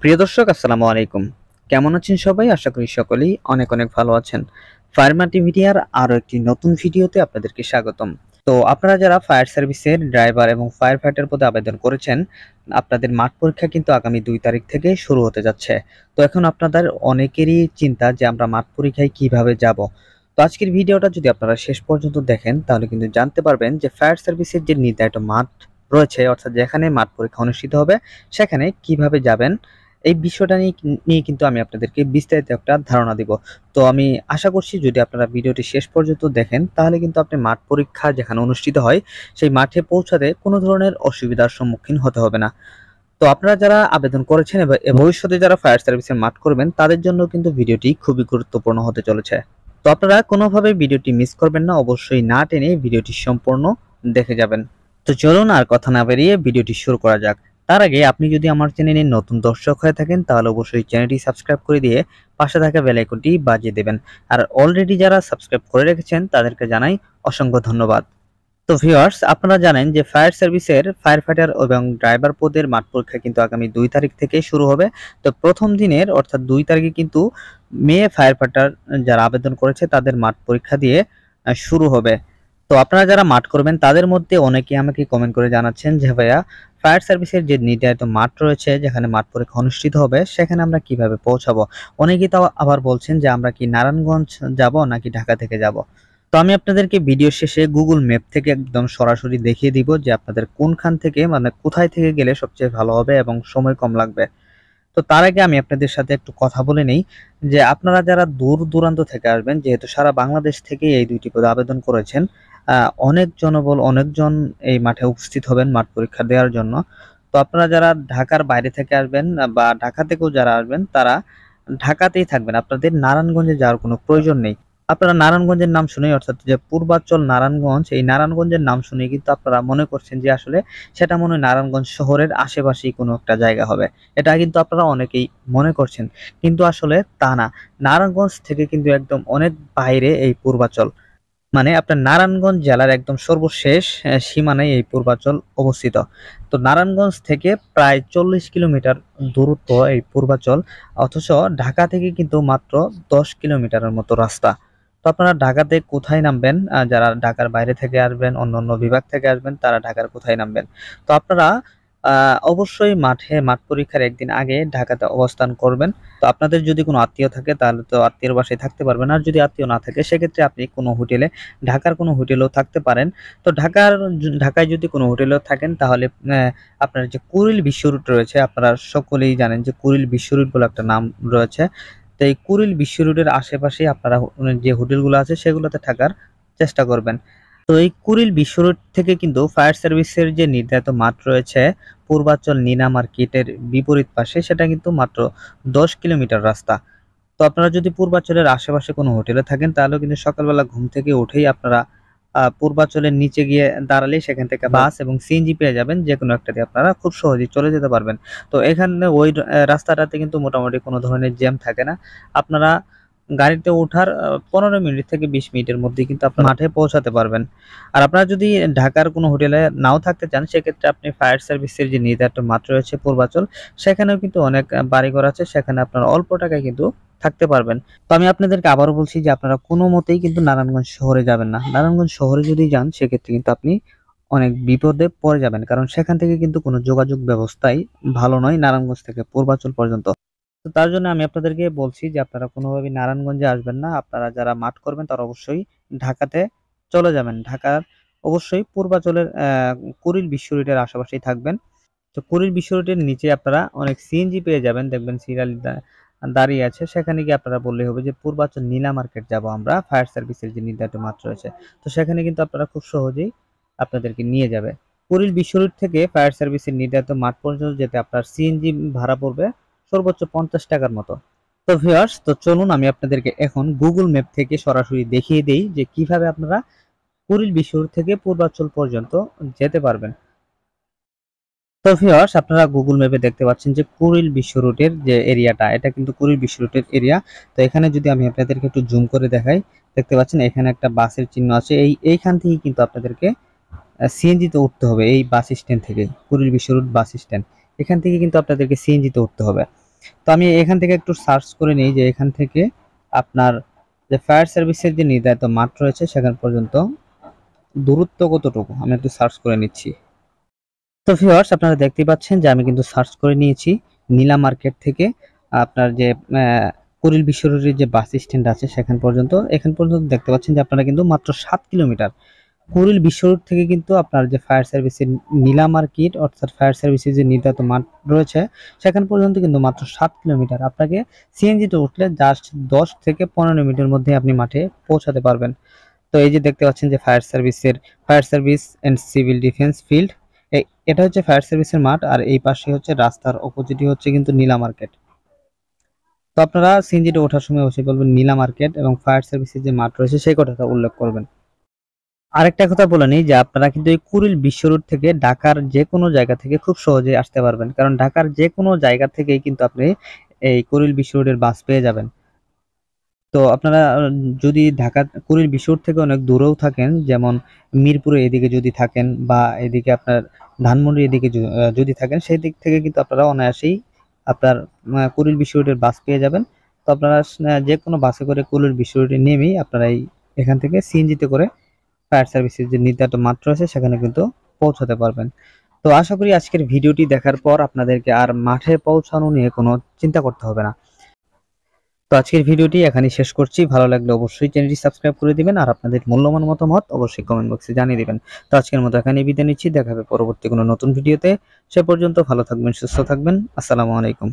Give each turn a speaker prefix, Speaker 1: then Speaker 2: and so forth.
Speaker 1: প্রিয় দর্শক, আসসালামু আলাইকুম। কেমন আছেন সবাই? আশা করি সকলেই অনেক অনেক ভালো আছেন। ফায়ার মাল্টিমিডিয়ার আরো একটি নতুন ভিডিওতে আপনাদেরকে স্বাগতম। তো আপনারা যারা ফায়ার সার্ভিসের ড্রাইভার এবং ফায়ার ফাইটার পদে আবেদন করেছেন, আপনাদের মাঠ পরীক্ষা কিন্তু আগামী 2 তারিখ থেকে শুরু হতে যাচ্ছে। তো এখন আপনাদের অনেকেরই চিন্তা যে আমরা মাঠ পরীক্ষায় কিভাবে যাব। তো আজকের ভিডিওটা যদি আপনারা শেষ পর্যন্ত দেখেন তাহলে কিন্তু জানতে পারবেন যে ফায়ার সার্ভিসের যে নির্ধারিত মাঠ রয়েছে, অর্থাৎ যেখানে মাঠ পরীক্ষা অনুষ্ঠিত হবে সেখানে কিভাবে যাবেন, এই বিষয়টা নিয়ে কিন্তু আমি আপনাদেরকে বিস্তারিত একটা ধারণা দিব। তো আমি আশা করছি যদি আপনারা ভিডিওটি শেষ পর্যন্ত দেখেন তাহলে কিন্তু আপনি মাঠ পরীক্ষা যেখানে অনুষ্ঠিত হয় সেই মাঠে পৌঁছাতে কোনো ধরনের অসুবিধার সম্মুখীন হতে হবে না। তো আপনারা যারা আবেদন করেছেন এবং ভবিষ্যতে যারা ফায়ার সার্ভিসের মাঠ করবেন তাদের জন্য কিন্তু ভিডিওটি খুবই গুরুত্বপূর্ণ হতে চলেছে। তো আপনারা কোনোভাবে ভিডিওটি মিস করবেন না, অবশ্যই না টেনে ভিডিওটি সম্পূর্ণ দেখে যাবেন। তো চলুন আর কথা না বেরিয়ে ভিডিওটি শুরু করা যাক। তার আগে আপনি যদি আমার চ্যানেলে নতুন দর্শক হয়ে থাকেন তাহলে অবশ্যই চ্যানেলটি সাবস্ক্রাইব করে দিয়ে পাশে থাকা বেল আইকনটি বাজিয়ে দেবেন। আর অলরেডি যারা সাবস্ক্রাইব করে রেখেছেন তাদেরকে জানাই অসংখ্য ধন্যবাদ। তো ভিউয়ার্স, আপনারা জানেন যে ফায়ার সার্ভিসের ফায়ার ফাইটার এবং ড্রাইভার পদের মাঠ পরীক্ষা কিন্তু আগামী 2 তারিখ থেকে শুরু হবে। তো প্রথম দিনের অর্থাৎ 2 তারিখে কিন্তু মেয়ে ফায়ার ফাইটার যারা আবেদন করেছে তাদের মাঠ পরীক্ষা দিয়ে শুরু হবে। তো আপনারা যারা মাঠ করবেন তাদের মধ্যে অনেকে আমাকে কমেন্ট করে জানাচ্ছেন যে ভাইয়া, ফায়ার সার্ভিসের যে নির্ধারিত মাঠ রয়েছে যেখানে মাঠ পরীক্ষা অনুষ্ঠিত হবে সেখানে আমরা কিভাবে পৌঁছাবো। অনেকেই তাও আবার বলছেন যে আমরা কি নারায়ণগঞ্জ যাব নাকি ঢাকা থেকে যাব। তো আমি আপনাদেরকে ভিডিও শেষে গুগল ম্যাপ থেকে একদম সরাসরি দেখিয়ে দিব যে আপনাদের কোনখান থেকে, মানে কোথায় থেকে গেলে সবচেয়ে ভালো হবে এবং সময় কম লাগবে। তো তার আগে আমি আপনাদের সাথে একটু কথা বলে নেই যে আপনারা যারা দূর দূরান্ত থেকে আসবেন, যেহেতু সারা বাংলাদেশ থেকে এই দুইটি পদে আবেদন করেছেন, অনেক জনবল, অনেকজন এই মাঠে উপস্থিত হবেন মাঠ পরীক্ষা দেওয়ার জন্য। তো আপনারা যারা ঢাকার বাইরে থেকে আসবেন বা ঢাকা থেকেও যারা আসবেন তারা ঢাকাতেই থাকবেন, আপনাদের নারায়ণগঞ্জে যাওয়ার কোনো প্রয়োজন নেই। আপনারা নারায়ণগঞ্জের নাম শুনে, অর্থাৎ যে পূর্বাঞ্চল নারায়ণগঞ্জ, এই নারায়ণগঞ্জের নাম শুনে কিন্তু আপনারা মনে করছেন যে আসলে সেটা মনে হয় নারায়ণগঞ্জ শহরের আশেপাশেই কোনো একটা জায়গা হবে। এটা কিন্তু আপনারা অনেকেই মনে করছেন, কিন্তু আসলে তা না। নারায়ণগঞ্জ থেকে কিন্তু একদম অনেক বাইরে এই পূর্বাঞ্চল, মানে আপনার নারায়ণগঞ্জ জেলার একদম সর্বশেষ সীমানায় এই পূর্বাঞ্চল অবস্থিত। তো নারায়ণগঞ্জ থেকে প্রায় 40 কিলোমিটার দূরত্ব এই পূর্বাঞ্চল, অথচ ঢাকা থেকে কিন্তু মাত্র 10 কিলোমিটারের মতো রাস্তা। তো আপনারা ঢাকাতে কোথায় নামবেন? যারা ঢাকার বাইরে থেকে আসবেন, অন্য অন্য বিভাগ থেকে আসবেন, তারা ঢাকার কোথায় নামবেন? তো আপনারা অবশ্যই মাঠ পরীক্ষার একদিন আগে ঢাকাতে অবস্থান করবেন। তো আপনাদের যদি কোনো আত্মীয় থাকে তাহলে তো আত্মীয়র বাসায় থাকতে পারবেন, আর যদি আত্মীয় না থাকে সেক্ষেত্রে আপনি কোনো হোটেলে, ঢাকার কোনো হোটেলেও থাকতে পারেন। তো ঢাকায় যদি কোনো হোটেলেও থাকেন তাহলে আপনার যে কুড়িল বিশ্ব রুট রয়েছে, আপনারা সকলেই জানেন যে কুড়িল বিশ্ব রুট বলে একটা নাম রয়েছে। তো এই কুড়িল বিশ্ব রুটের আশেপাশেই আপনারা যে হোটেলগুলো আছে সেগুলোতে থাকার চেষ্টা করবেন। তো এই কুড়িল বিশ্ব রোড থেকে কিন্তু ফায়ার সার্ভিসের যে নির্ধারিত মাঠ রয়েছে পূর্বাঞ্চল নীনা মার্কেটের বিপরীত পাশে, সেটা কিন্তু মাত্র 10 কিলোমিটার রাস্তা। তো আপনারা যদি পূর্বাঞ্চলের আশেপাশে কোনো হোটেলে থাকেন তাহলেও কিন্তু সকালবেলা ঘুম থেকে উঠেই আপনারা পূর্বাঞ্চলের নিচে গিয়ে দাঁড়ালেই সেখান থেকে বাস এবং সিএনজি পেয়ে যাবেন, যে কোনো একটা দিয়ে আপনারা খুব সহজেই চলে যেতে পারবেন। তো এখানে ওই রাস্তাটাতে কিন্তু মোটামুটি কোনো ধরনের জ্যাম থাকে না। আপনারা গাড়িতে ওঠার 15 মিনিট থেকে 20 মিনিটের মধ্যেই কিন্তু আপনার মাঠে পৌঁছাতে পারবেন। আর আপনারা যদি ঢাকার কোনো হোটেলে নাও থাকতে চান সেক্ষেত্রে আপনি ফায়ার সার্ভিসের যে নির্ধারিত মাঠ রয়েছে পূর্বাঞ্চল, সেখানেও কিন্তু অনেক বাড়িঘর আছে, সেখানে আপনারা অল্প টাকায় কিন্তু থাকতে পারবেন। তো আমি আপনাদেরকে আবারও বলছি যে আপনারা কোনো মতেই কিন্তু নারায়ণগঞ্জ শহরে যাবেন না। নারায়ণগঞ্জ শহরে যদি যান সেক্ষেত্রে কিন্তু আপনি অনেক বিপদে পড়ে যাবেন, কারণ সেখান থেকে কিন্তু কোনো যোগাযোগ ব্যবস্থাই ভালো নয় নারায়ণগঞ্জ থেকে পূর্বাঞ্চল পর্যন্ত। তো তার জন্য আমি আপনাদেরকে বলছি যে আপনারা কোনোভাবেই নারায়ণগঞ্জে আসবেন না। আপনারা যারা মাঠ করবেন তারা অবশ্যই ঢাকাতে চলে যাবেন। ঢাকার অবশ্যই পূর্বাঞ্চলের কুড়িল বিশ্ব রোডের আশেপাশেই থাকবেন। তো কুড়িল বিশ্ব রোডের নিচে আপনারা অনেক সিএনজি পেয়ে যাবেন, দেখবেন সিরিয়াল দাঁড়িয়ে আছে। সেখানে গিয়ে আপনারা বললেই হবে যে পূর্বাঞ্চল নীলা মার্কেট যাব আমরা, ফায়ার সার্ভিসের যে নির্ধারিত মাঠ রয়েছে। তো সেখানে কিন্তু আপনারা খুব সহজেই আপনাদেরকে নিয়ে যাবে। কুড়িল বিশ্ব রোড থেকে ফায়ার সার্ভিসের নির্ধারিত মাঠ পর্যন্ত যেতে আপনার সিএনজি ভাড়া পড়বে সর্বোচ্চ 50 টাকার মতো। তো ভিউয়ার্স, তো চলুন আমি আপনাদেরকে এখন গুগল ম্যাপ থেকে সরাসরি দেখিয়ে দেই যে কিভাবে আপনারা কুড়িল বিশ্ব রোড থেকে পূর্বাঞ্চল পর্যন্ত যেতে পারবেন। তো ভিউয়ার্স, আপনারা গুগল ম্যাপে দেখতে পাচ্ছেন যে কুড়িল বিশ্ব রুটের যে এরিয়াটা, এটা কিন্তু কুড়িল বিশ্ব রুটের এরিয়া। তো এখানে যদি আমি আপনাদেরকে একটু জুম করে দেখাই, দেখতে পাচ্ছেন এখানে একটা বাসের চিহ্ন আছে। এইখান থেকে কিন্তু আপনাদেরকে সিএনজি তে উঠতে হবে। এই বাস স্ট্যান্ড থেকে, কুড়িল বিশ্ব রুট বাস স্ট্যান্ড, এখান থেকে কিন্তু আপনাদেরকে সিএনজি তে উঠতে হবে। তো আমি এখান থেকে একটু সার্চ করে নিই যে এখান থেকে আপনার যে ফায়ার সার্ভিসের যে নির্ধারিত মাঠ রয়েছে সেখান পর্যন্ত দূরত্ব কতটুকু আমি একটু সার্চ করে নিচ্ছি। তো ভিউয়ার্স, আপনারা দেখতে পাচ্ছেন যে আমি কিন্তু সার্চ করে নিয়েছি নীলা মার্কেট থেকে আপনার যে কুড়িল বিশ্ব রোডের যে বাস স্ট্যান্ড আছে সেখান পর্যন্ত, এখান পর্যন্ত দেখতে পাচ্ছেন যে আপনারা কিন্তু মাত্র 7 কিলোমিটার। কুড়িল বিশ্ব রোড থেকে কিন্তু আপনার যে ফায়ার সার্ভিসের নীলা মার্কেট অর্থাৎ ফায়ার সার্ভিসের যে নির্ধারিত মাঠ রয়েছে সেখান পর্যন্ত কিন্তু মাত্র 7 কিলোমিটার। আপনাকে সিএনজিতে উঠলে জাস্ট 10 থেকে 15 মিনিটের মধ্যে আপনি মাঠে পৌঁছাতে পারবেন। তো এই যে দেখতে পাচ্ছেন যে fire service and civil defence field, এটা হচ্ছে ফায়ার সার্ভিসের মাঠ, আর এই পাশে হচ্ছে রাস্তার অপোজিটই হচ্ছে কিন্তু নীলা মার্কেট। তো আপনারা সিএনজিতে ওঠার সময় অবশ্যই বলবেন নীলা মার্কেট এবং ফায়ার সার্ভিসের যে মাঠ রয়েছে সেই কথাটা উল্লেখ করবেন। আরেকটা কথা বলে নিই যে আপনারা কিন্তু এই কুড়িল বিশ্ব রোড থেকে ঢাকার যে কোনো জায়গা থেকে খুব সহজেই আসতে পারবেন, কারণ ঢাকার যে কোনো জায়গা থেকেই কিন্তু আপনি এই কুড়িল বিশ্ব রোডের বাস পেয়ে যাবেন। তো আপনারা যদি ঢাকা কুড়িল বিশ্ব রোড থেকে অনেক দূরেও থাকেন, যেমন মিরপুরে এদিকে যদি থাকেন বা এদিকে আপনার ধানমন্ডি এদিকে যদি থাকেন, সেই দিক থেকে কিন্তু আপনারা অনায়াসেই আপনার কুড়িল বিশ্ব রোডের বাস পেয়ে যাবেন। তো আপনারা যে কোনো বাসে করে কুড়িল বিশ্ব রোডে নেমেই আপনারা এখান থেকে সিএনজিতে করে ফায়ার সার্ভিসের যে নির্ধারিত মাত্রা আছে সেখানে কিন্তু পৌঁছাতে পারবেন। তো আশা করি আজকের ভিডিওটি দেখার পর আপনাদেরকে আর মাঠে পৌঁছানো নিয়ে কোনো চিন্তা করতে হবে না। তো আজকের ভিডিওটি এখানেই শেষ করছি। ভালো লাগলে অবশ্যই চ্যানেলটি সাবস্ক্রাইব করে দিবেন, আর আপনাদের মূল্যবান মতামত অবশ্যই কমেন্ট বক্সে জানিয়ে দিবেন। তো আজকের মতো এখানেই বিদায় নিচ্ছি, দেখা হবে পরবর্তী কোনো নতুন ভিডিওতে। সে পর্যন্ত ভালো থাকবেন, সুস্থ থাকবেন। আসসালামু আলাইকুম।